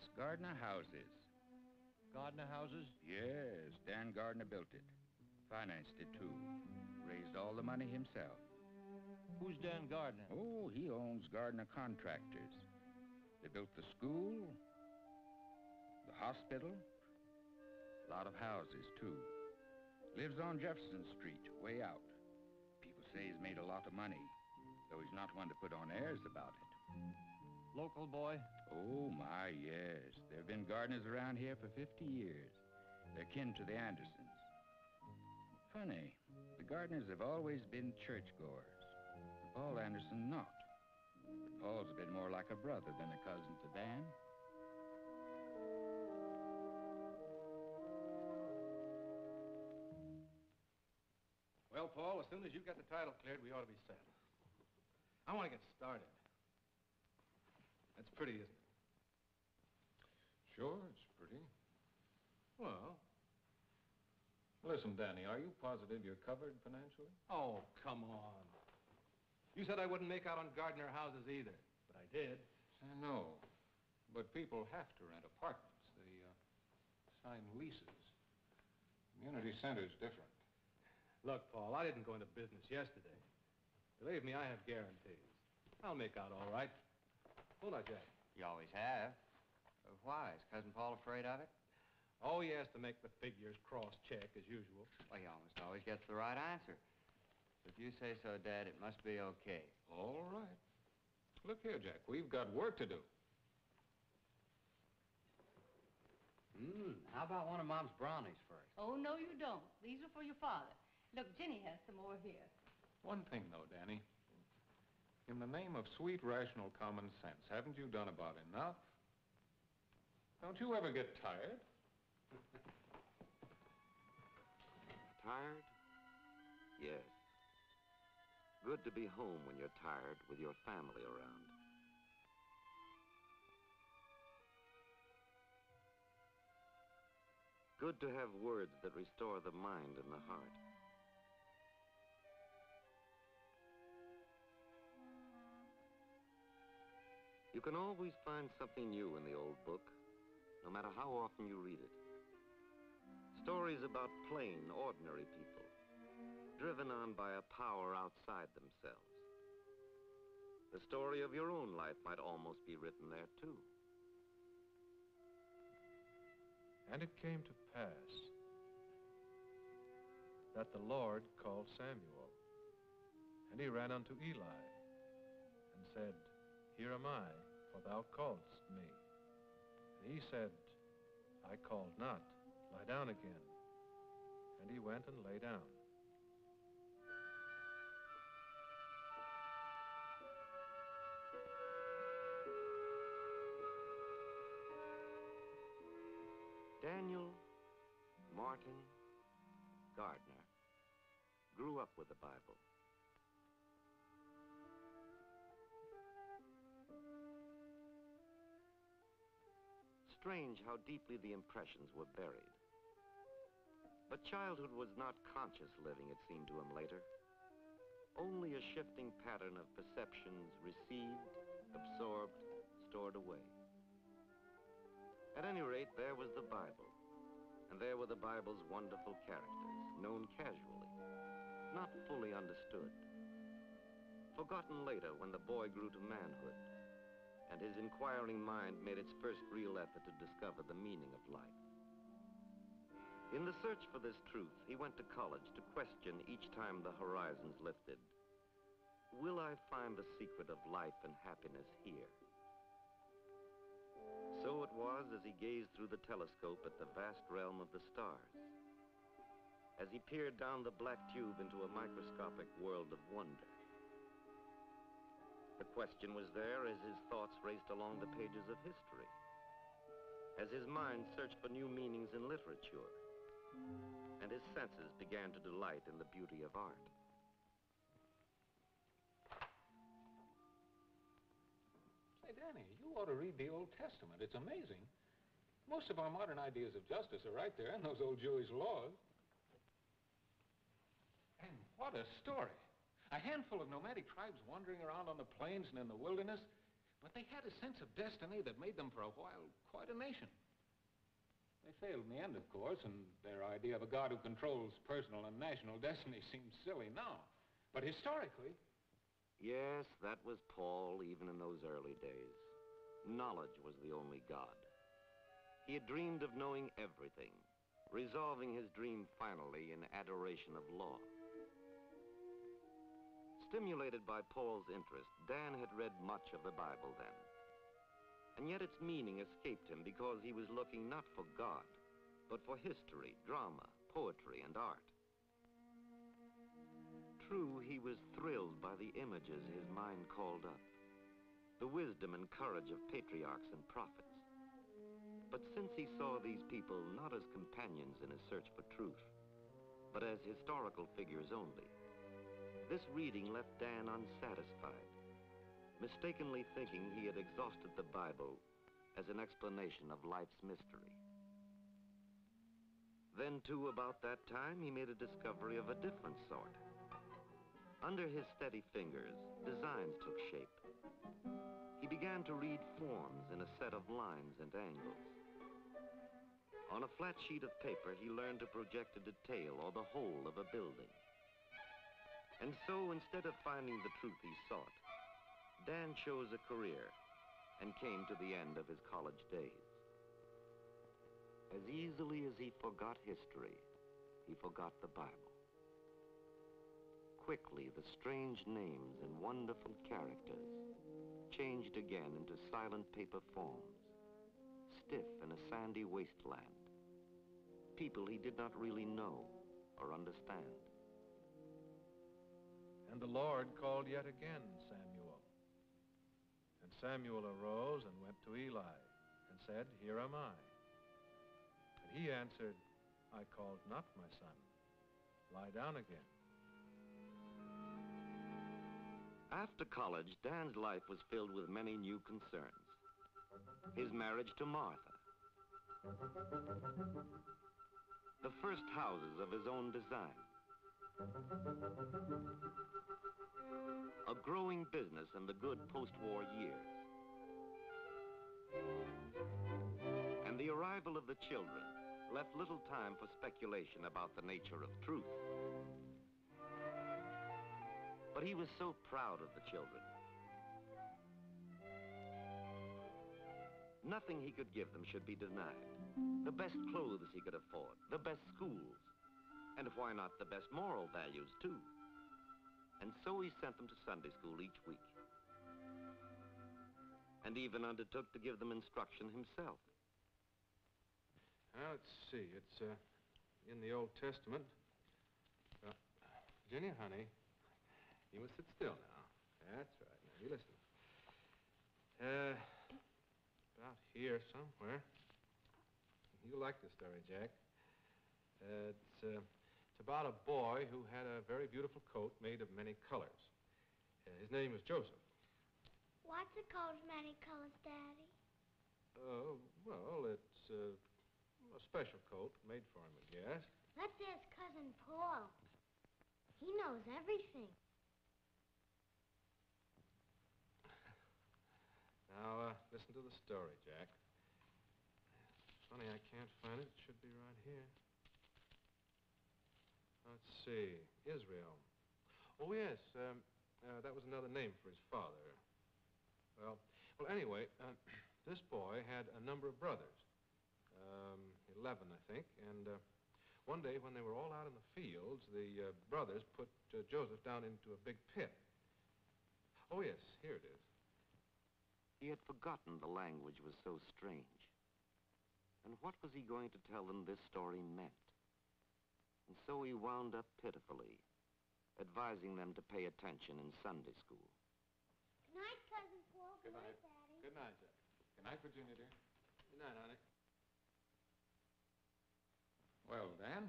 That's Gardner Houses. Gardner Houses? Yes, Dan Gardner built it. Financed it, too. Raised all the money himself. Who's Dan Gardner? Oh, he owns Gardner Contractors. They built the school, the hospital, a lot of houses, too. Lives on Jefferson Street, way out. People say he's made a lot of money, though he's not one to put on airs about it. Local boy? Oh, my, yes. There have been Gardners around here for 50 years. They're kin to the Andersons. Funny, the Gardners have always been churchgoers. Paul Anderson not. But Paul's been more like a brother than a cousin to Dan. Well, Paul, as soon as you get the title cleared, we ought to be set. I want to get started. That's pretty, isn't it? Sure, it's pretty. Well. Listen, Danny, are you positive you're covered financially? Oh, come on. You said I wouldn't make out on Gardner Houses either, but I did. I know, but people have to rent apartments. They sign leases. Community center's different. Look, Paul, I didn't go into business yesterday. Believe me, I have guarantees. I'll make out all right. Won't I, Jack? You always have. Why? Is Cousin Paul afraid of it? Oh, he has to make the figures cross-check, as usual. Well, he almost always gets the right answer. So if you say so, Dad, it must be okay. All right. Look here, Jack, we've got work to do. How about one of Mom's brownies first? Oh, no, you don't. These are for your father. Look, Jenny has some more here. One thing, though, Danny. In the name of sweet, rational common sense, haven't you done about enough? Don't you ever get tired? Tired? Yes. Good to be home when you're tired with your family around. Good to have words that restore the mind and the heart. You can always find something new in the old book, no matter how often you read it. Stories about plain, ordinary people, driven on by a power outside themselves. The story of your own life might almost be written there, too. And it came to pass that the Lord called Samuel, and he ran unto Eli and said, Here am I, for thou calledst me. And he said, I called not, lie down again. And he went and lay down. Daniel Martin Gardner grew up with the Bible. Strange how deeply the impressions were buried. But childhood was not conscious living, it seemed to him later. Only a shifting pattern of perceptions received, absorbed, stored away. At any rate, there was the Bible. And there were the Bible's wonderful characters, known casually, not fully understood. Forgotten later when the boy grew to manhood, and his inquiring mind made its first real effort to discover the meaning of life. In the search for this truth, he went to college to question each time the horizons lifted. Will I find the secret of life and happiness here? So it was as he gazed through the telescope at the vast realm of the stars, as he peered down the black tube into a microscopic world of wonder. The question was there as his thoughts raced along the pages of history, as his mind searched for new meanings in literature, and his senses began to delight in the beauty of art. Say, Danny, you ought to read the Old Testament. It's amazing. Most of our modern ideas of justice are right there in those old Jewish laws. And what a story. A handful of nomadic tribes wandering around on the plains and in the wilderness, But they had a sense of destiny that made them for a while quite a nation. They failed in the end, of course, and their idea of a God who controls personal and national destiny seems silly now. But historically... Yes, that was Paul even in those early days. Knowledge was the only God. He had dreamed of knowing everything, resolving his dream finally in adoration of law. Stimulated by Paul's interest, Dan had read much of the Bible then. And yet its meaning escaped him because he was looking not for God, but for history, drama, poetry, and art. True, he was thrilled by the images his mind called up, the wisdom and courage of patriarchs and prophets. But since he saw these people not as companions in his search for truth, but as historical figures only, this reading left Dan unsatisfied, mistakenly thinking he had exhausted the Bible as an explanation of life's mystery. Then, too, about that time, he made a discovery of a different sort. Under his steady fingers, designs took shape. He began to read forms in a set of lines and angles. On a flat sheet of paper, he learned to project a detail or the whole of a building. And so, instead of finding the truth he sought, Dan chose a career and came to the end of his college days. As easily as he forgot history, he forgot the Bible. Quickly, the strange names and wonderful characters changed again into silent paper forms, stiff in a sandy wasteland. People he did not really know or understand. And the Lord called yet again Samuel. And Samuel arose and went to Eli and said, "Here am I." And he answered, "I called not my son. Lie down again." After college, Dan's life was filled with many new concerns. His marriage to Martha. The first houses of his own design. A growing business in the good post-war years. And the arrival of the children left little time for speculation about the nature of truth. But he was so proud of the children. Nothing he could give them should be denied. The best clothes he could afford, the best schools, and why not the best moral values, too. And so he sent them to Sunday school each week. And even undertook to give them instruction himself. Now, let's see. It's in the Old Testament. Virginia, honey, you must sit still now. That's right. Now, you listen. About here somewhere. You'll like this story, Jack. It's about a boy who had a very beautiful coat made of many colors. His name was Joseph. What's a coat of many colors, Daddy? Well, it's a special coat made for him, I guess. Let's ask Cousin Paul. He knows everything. Now, listen to the story, Jack. Funny, I can't find it. It should be right here. Let's see. Israel. Oh, yes. That was another name for his father. Well, anyway, this boy had a number of brothers. 11, I think. And one day when they were all out in the fields, the brothers put Joseph down into a big pit. Oh, yes. Here it is. He had forgotten the language was so strange. And what was he going to tell them this story meant? And so he wound up pitifully, advising them to pay attention in Sunday school. Good night, Cousin Paul. Good night. Daddy. Good night, Jack. Good night, Virginia, dear. Good night, honey. Well, Dan,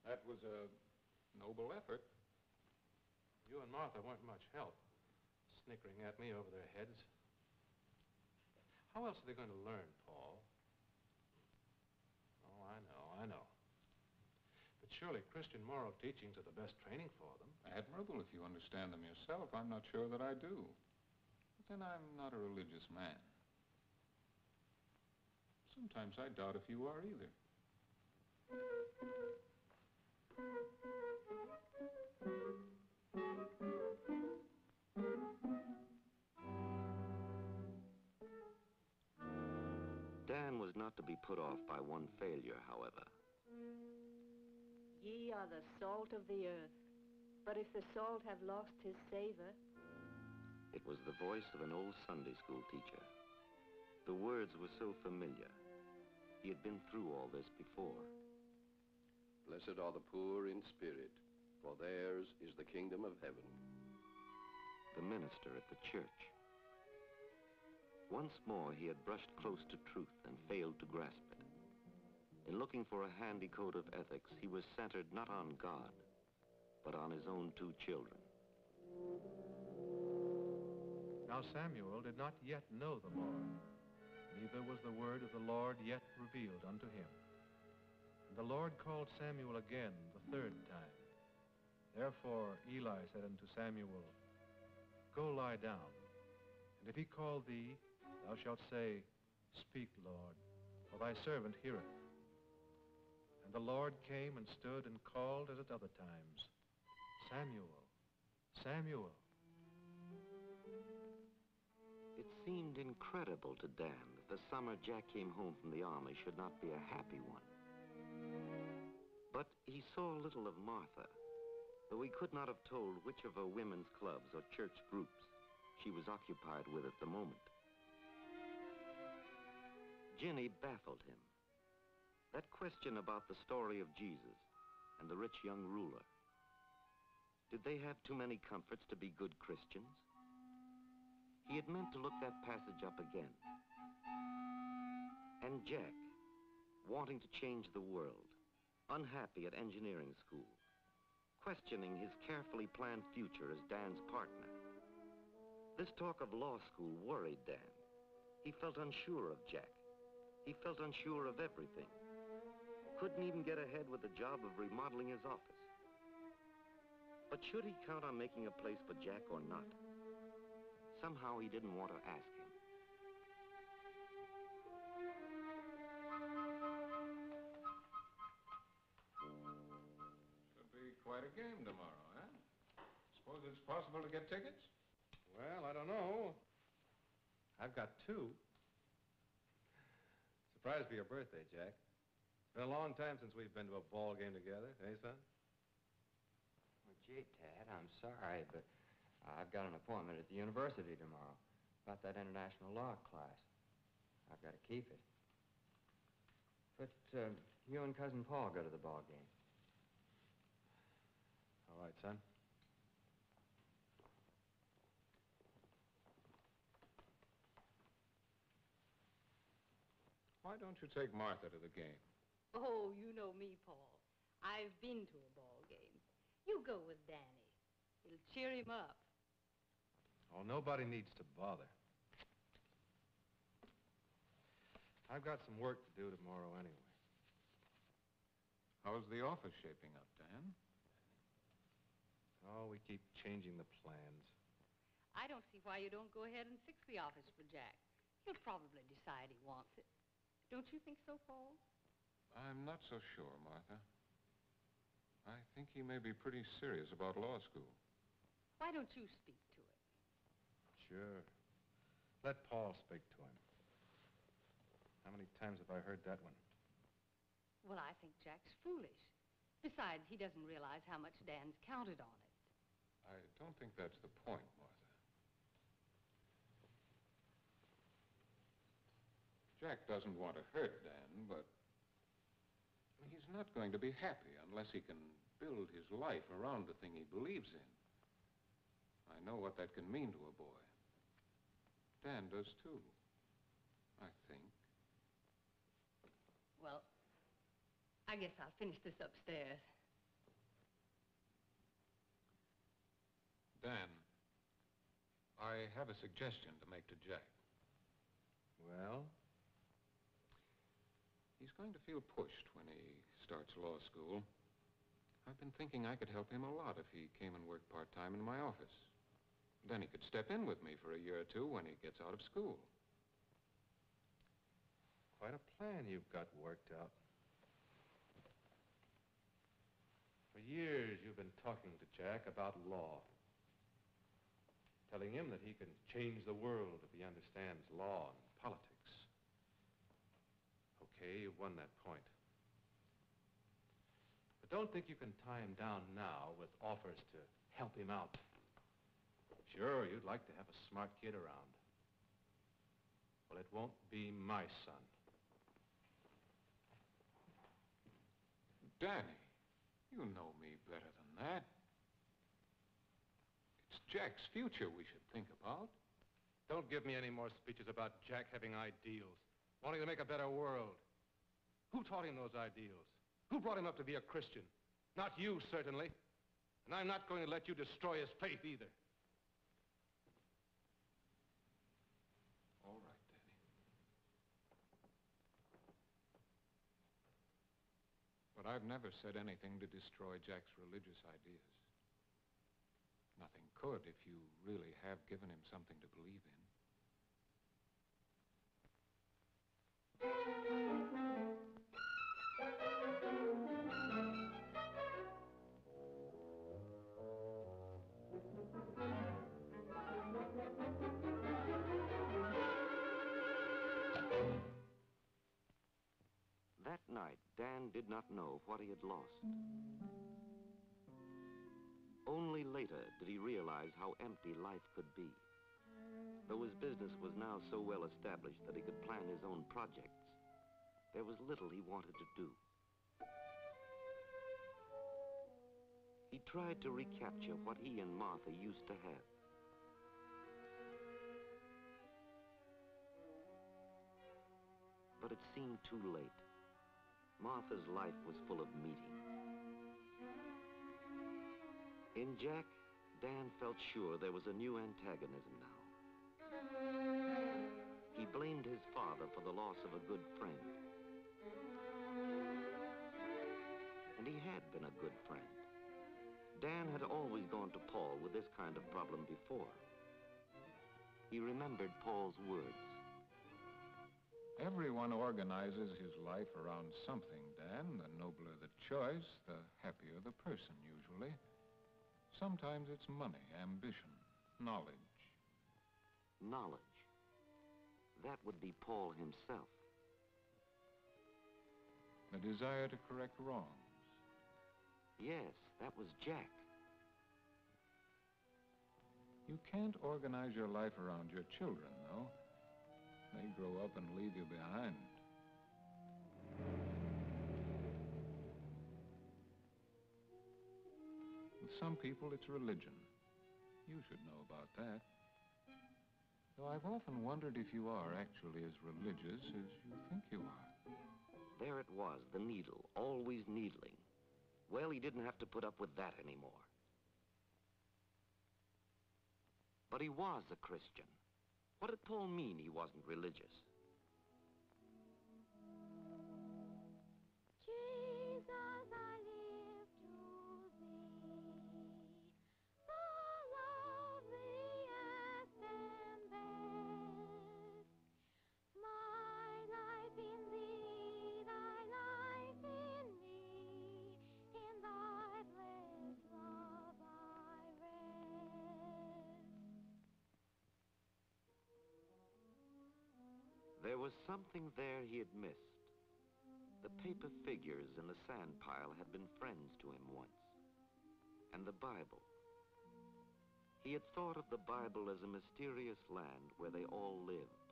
that was a noble effort. You and Martha weren't much help, snickering at me over their heads. How else are they going to learn, Paul? Oh, I know. But surely Christian moral teachings are the best training for them. Admirable if you understand them yourself. I'm not sure that I do. then I'm not a religious man. Sometimes I doubt if you are either. Dan was not to be put off by one failure, however. Ye are the salt of the earth, but if the salt have lost his savor... It was the voice of an old Sunday school teacher. The words were so familiar. He had been through all this before. Blessed are the poor in spirit, for theirs is the kingdom of heaven. The minister at the church. Once more, he had brushed close to truth and failed to grasp it. In looking for a handy code of ethics, he was centered not on God, but on his own two children. Now Samuel did not yet know the Lord, neither was the word of the Lord yet revealed unto him. And the Lord called Samuel again the third time. Therefore Eli said unto Samuel, Go lie down, and if he call thee, thou shalt say, Speak, Lord, for thy servant heareth. And the Lord came and stood and called as at other times, Samuel, Samuel. It seemed incredible to Dan that the summer Jack came home from the army should not be a happy one. But he saw little of Martha, though he could not have told which of her women's clubs or church groups she was occupied with at the moment. Ginny baffled him. That question about the story of Jesus and the rich young ruler. Did they have too many comforts to be good Christians? He had meant to look that passage up again. And Jack, wanting to change the world, unhappy at engineering school, questioning his carefully planned future as Dan's partner. This talk of law school worried Dan. He felt unsure of Jack. He felt unsure of everything. Couldn't even get ahead with the job of remodeling his office. But should he count on making a place for Jack or not? Somehow he didn't want to ask him. Should be quite a game tomorrow, huh? Suppose it's possible to get tickets? Well, I don't know. I've got two. Surprise for your birthday, Jack. It's been a long time since we've been to a ball game together, eh, son? Well, gee, Tad, I'm sorry, but I've got an appointment at the university tomorrow about that international law class. I've got to keep it. But you and Cousin Paul go to the ball game. All right, son. Why don't you take Martha to the game? Oh, you know me, Paul. I've been to a ball game. You go with Danny. It'll cheer him up. Oh, nobody needs to bother. I've got some work to do tomorrow anyway. How's the office shaping up, Dan? Oh, we keep changing the plans. I don't see why you don't go ahead and fix the office for Jack. He'll probably decide he wants it. Don't you think so, Paul? I'm not so sure, Martha. I think he may be pretty serious about law school. Why don't you speak to it? Sure. Let Paul speak to him. How many times have I heard that one? Well, I think Jack's foolish. Besides, he doesn't realize how much Dan's counted on it. I don't think that's the point, Martha. Jack doesn't want to hurt Dan, but he's not going to be happy unless he can build his life around the thing he believes in. I know what that can mean to a boy. Dan does too, I think. Well, I guess I'll finish this upstairs. Dan, I have a suggestion to make to Jack. Well? He's going to feel pushed when he starts law school. I've been thinking I could help him a lot if he came and worked part-time in my office. Then he could step in with me for a year or two when he gets out of school. Quite a plan you've got worked out. For years, you've been talking to Jack about law. Telling him that he can change the world if he understands law and politics. Okay, you've won that point. But don't think you can tie him down now with offers to help him out. Sure, you'd like to have a smart kid around. Well, it won't be my son. Danny, you know me better than that. It's Jack's future we should think about. Don't give me any more speeches about Jack having ideals, wanting to make a better world. Who taught him those ideals? Who brought him up to be a Christian? Not you, certainly. And I'm not going to let you destroy his faith either. All right, Danny. But I've never said anything to destroy Jack's religious ideas. Nothing could if you really have given him something to believe in. That night, Dan did not know what he had lost. Only later did he realize how empty life could be. Though his business was now so well established that he could plan his own projects, there was little he wanted to do. He tried to recapture what he and Martha used to have. But it seemed too late. Martha's life was full of meeting. In Jack, Dan felt sure there was a new antagonism now. He blamed his father for the loss of a good friend. And he had been a good friend. Dan had always gone to Paul with this kind of problem before. He remembered Paul's words. Everyone organizes his life around something, Dan. The nobler the choice, the happier the person, usually. Sometimes it's money, ambition, knowledge. Knowledge. That would be Paul himself. The desire to correct wrongs. Yes, that was Jack. You can't organize your life around your children, though. They grow up and leave you behind. With some people, it's religion. You should know about that. Though I've often wondered if you are actually as religious as you think you are. There it was, the needle, always needling. Well, he didn't have to put up with that anymore. But he was a Christian. What did Paul mean he wasn't religious? Jesus, I live to thee, the loveliest and best. My life in thee, thy life in me, in thy blessed love I rest. There was something there he had missed. The paper figures in the sand pile had been friends to him once. And the Bible. He had thought of the Bible as a mysterious land where they all lived.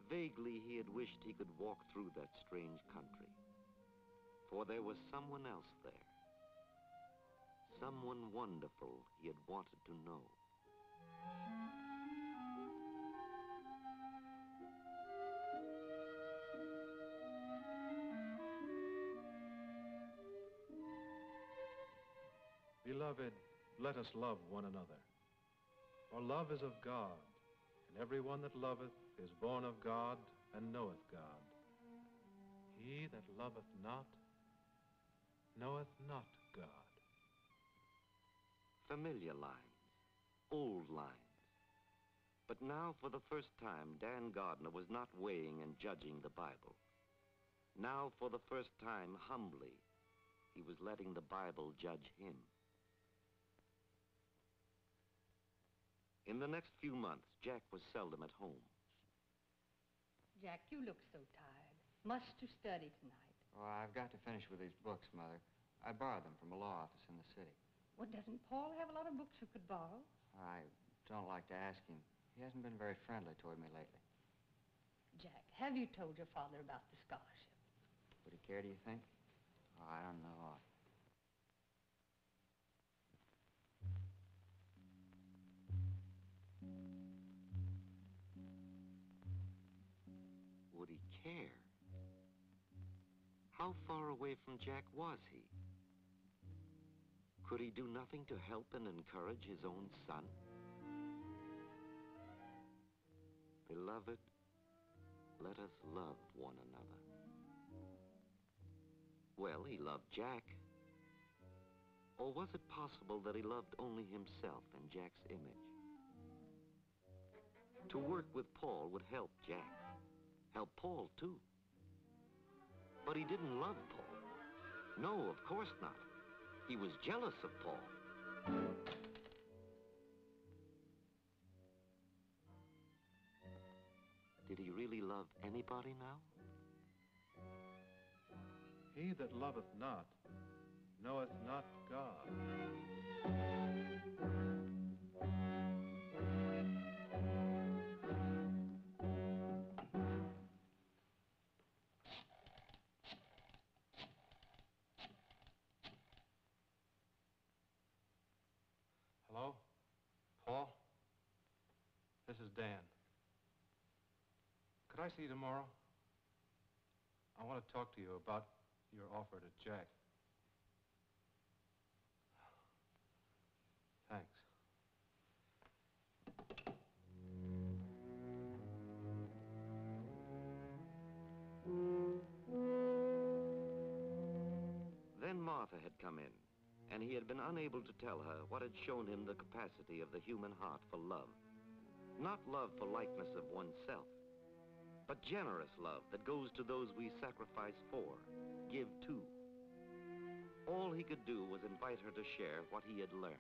Vaguely, he had wished he could walk through that strange country. For there was someone else there. Someone wonderful he had wanted to know. Beloved, let us love one another. For love is of God, and every one that loveth is born of God and knoweth God. He that loveth not knoweth not God. Familiar lines, old lines. But now, for the first time, Dan Gardner was not weighing and judging the Bible. Now, for the first time, humbly, he was letting the Bible judge him. In the next few months, Jack was seldom at home. Jack, you look so tired. Much to study tonight. Oh, I've got to finish with these books, Mother. I borrowed them from a law office in the city. Well, doesn't Paul have a lot of books you could borrow? I don't like to ask him. He hasn't been very friendly toward me lately. Jack, have you told your father about the scholarship? Would he care, do you think? Oh, I don't know. Would he care? How far away from Jack was he? Could he do nothing to help and encourage his own son? Beloved, let us love one another. Well, he loved Jack. Or was it possible that he loved only himself and Jack's image? To work with Paul would help Jack. Help Paul, too. But he didn't love Paul. No, of course not. He was jealous of Paul. Did he really love anybody now? He that loveth not knoweth not God. Hello? Paul? This is Dan. Could I see you tomorrow? I want to talk to you about your offer to Jack. Thanks. Then Martha had come in, and he had been unable to tell her what had shown him the capacity of the human heart for love. Not love for likeness of oneself, but generous love that goes to those we sacrifice for, give to. All he could do was invite her to share what he had learned.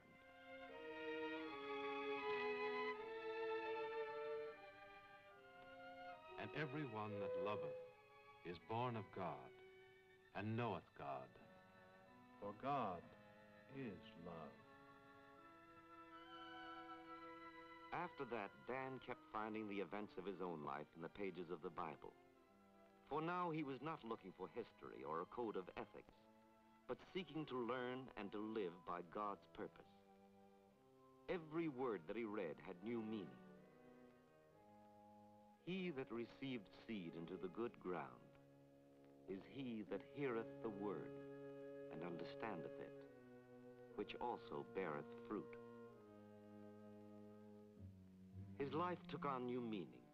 And every one that loveth is born of God, and knoweth God. For God is love. After that, Dan kept finding the events of his own life in the pages of the Bible. For now, he was not looking for history or a code of ethics, but seeking to learn and to live by God's purpose. Every word that he read had new meaning. He that received seed into the good ground is he that heareth the word and understandeth it, which also beareth fruit. His life took on new meaning,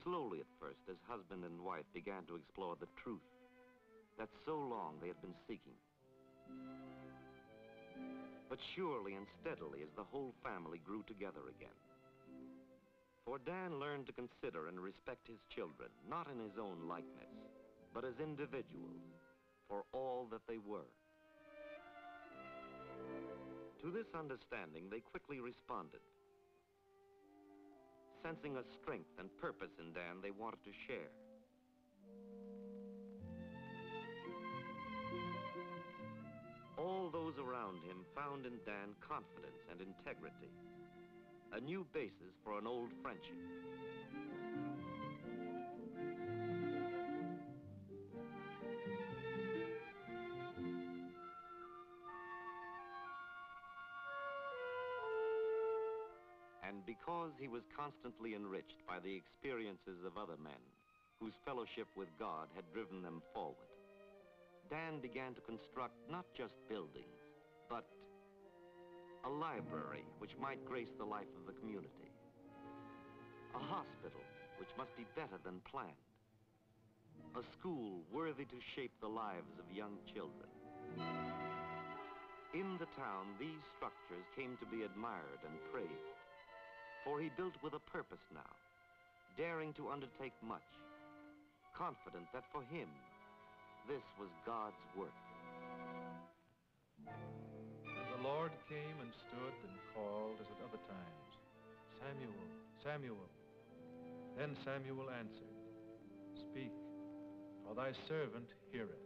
slowly at first, as husband and wife began to explore the truth that so long they had been seeking. But surely and steadily as the whole family grew together again. For Dan learned to consider and respect his children, not in his own likeness, but as individuals, for all that they were. To this understanding, they quickly responded. Sensing a strength and purpose in Dan they wanted to share. All those around him found in Dan confidence and integrity, a new basis for an old friendship. And because he was constantly enriched by the experiences of other men, whose fellowship with God had driven them forward, Dan began to construct not just buildings, but a library which might grace the life of the community, a hospital which must be better than planned, a school worthy to shape the lives of young children. In the town, these structures came to be admired and praised. For he built with a purpose now, daring to undertake much, confident that for him, this was God's work. And the Lord came and stood and called as at other times, Samuel, Samuel. Then Samuel answered, Speak, for thy servant heareth.